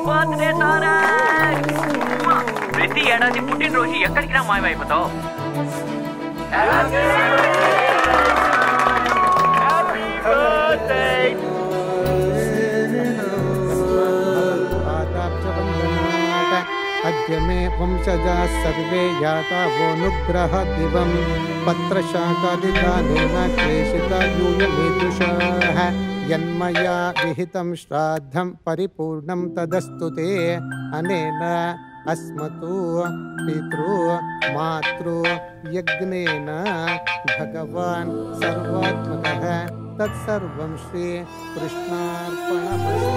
Birthday Tarak. ప్రతి ఏడాది పుట్టినరోజు ఎక్కడికి రా మాయమైపోతావు. अद्य मे वंशजा सर्वे याता वोनुग्रह दिवं पत्रशाकादिदानेन क्लेशिता यूयमेतुषः यन्मया विहितं श्राद्धं परिपूर्णं तदस्तु ते अनेन अस्मतु पितृ मातृ यज्ञेन भगवान् सर्वात्मकः तत्सर्वं श्री कृष्णार्पणमस्तु.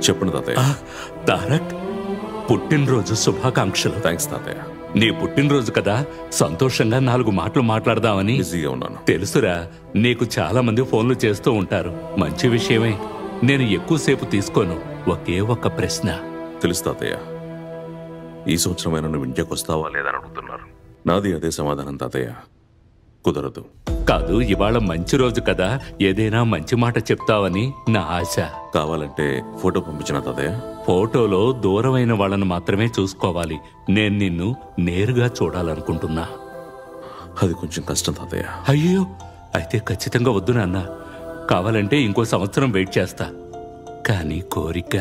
చెప్పండి తాతయ్య. తారక్, పుట్టినరోజు శుభాకాంక్షలు. థ్యాంక్స్ తాతయ్య. నీ పుట్టినరోజు కదా, సంతోషంగా 4 మాటలు మాట్లాడదామని. బిజీగా ఉన్నాను. తెలుసురా, నీకు చాలా మంది ఫోన్లు చేస్తూ ఉంటారు. మంచి విషయమే. నేను ఎక్కువసేపు తీసుకోను. ఒకే ఒక్క ప్రశ్న. తెలుసు తాతయ్య. ఈ సంవత్సరమైనా నువ్వు ఇండియాకి వస్తావా లేదా అని అడుగుతున్నారు. నాది అదే సమాధానం తాతయ్య. కుదరదు. కాదు, ఇవాళ మంచి రోజు కదా, ఏదైనా మంచి మాట చెప్తావని నా ఆశ. కావాలంటే ఫోటో పంపించిన తాతయ్య. ఫోటోలో దూరమైన వాళ్ళను మాత్రమే చూసుకోవాలి. నేను నిన్ను నేరుగా చూడాలనుకుంటున్నా. అది కొంచెం కష్టం తాతయ్య. అయ్యో, అయితే ఖచ్చితంగా వద్దు నాన్న. కావాలంటే ఇంకో సంవత్సరం వెయిట్ చేస్తా. కానీ కోరిక,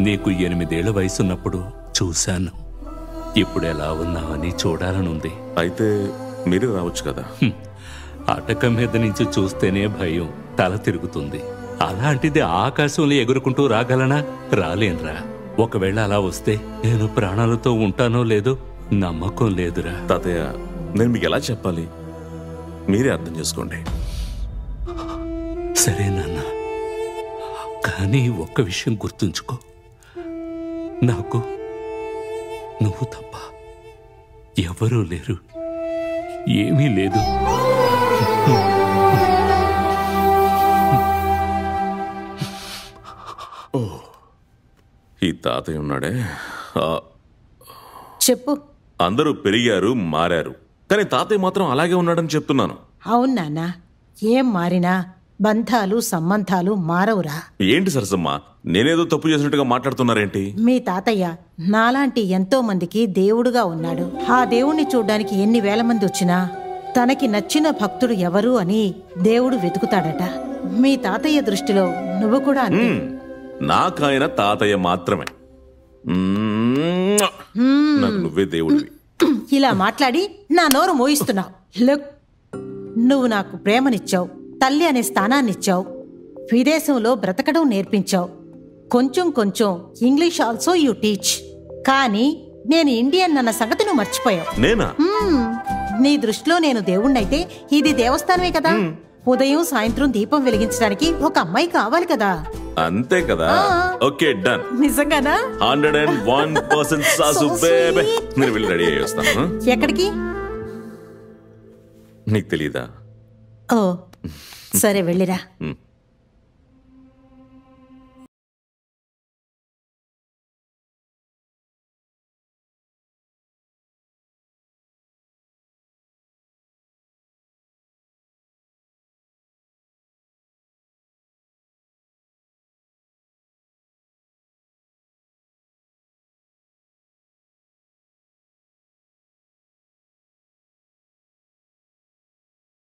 నీకు 8 ఏళ్ల వయసున్నప్పుడు చూశాను. ఇప్పుడు ఎలా ఉన్నావని చూడాలనుంది. అయితే మీరే రావచ్చు కదా. అటకం మీద నుంచి చూస్తేనే భయం, తల తిరుగుతుంది. అలాంటిది ఆకాశంలో ఎగురుకుంటూ రాగలనా? రాలేనురా. ఒకవేళ అలా వస్తే నేను ప్రాణాలతో ఉంటానో లేదో నమ్మకం లేదురా. తాతయ్య, నేను మీకు ఎలా చెప్పాలి? మీరే అర్థం చేసుకోండి. సరే నాన్న, కానీ ఒక్క విషయం గుర్తుంచుకో. నాకు నువ్వు తప్ప ఎవరూ లేరు. ఏమీ లేదు. ఈ తాతయ్య ఉన్నాడే. చెప్పు. అందరూ పెరిగారు, మారారు, కానీ తాతయ్య మాత్రం అలాగే ఉన్నాడని చెప్తున్నాను. అవును నాన్న, ఏం మారినా బంధాలు సంబంధాలు మారవురా. ఏంటి సరసమ్మ, నేనేదో తప్పు చేసినట్టుగా మాట్లాడుతున్నారేంటి? మీ తాతయ్య నాలాంటి ఎంతో మందికి దేవుడుగా ఉన్నాడు. ఆ దేవుణ్ణి చూడ్డానికి ఎన్ని వేల మంది వచ్చినా తనకి నచ్చిన భక్తుడు ఎవరు అని దేవుడు వెతుకుతాడట. మీ తాతయ్య దృష్టిలో నువ్వు కూడా అంతే. నాకాయన తాతయ్య మాత్రమే. నాకు నువ్వే దేవుడివి. ఇలా మాట్లాడి నా నోరు మోయిస్తున్నావు. లుక్, నువ్వు నాకు ప్రేమనిచ్చావు, తల్లి అనే స్థానాన్నిచ్చావు, విదేశంలో బ్రతకడం నేర్పించావు, కొంచెం కొంచెం ఇంగ్లీష్ ఆల్సో యూ టీచ్. కానీ నేను ఇండియన్ అన్న సంగతి నువ్వు మర్చిపోయావు. నేనా? నీ దృష్టిలో నేను దేవుణ్ణైతే ఇది దేవస్థానమే కదా. ఉదయం సాయంత్రం దీపం వెలిగించడానికి ఒక అమ్మాయి కావాలి కదా. అంతే కదా. Okay, done. నిజంగానా? 101% సాసు బేబే. నేను వెళ్ళి రెడీ అయ్యి వస్తాను. ఎక్కడికి? నీకు తెలీదా? ఓ సరే, వెళ్ళిరా.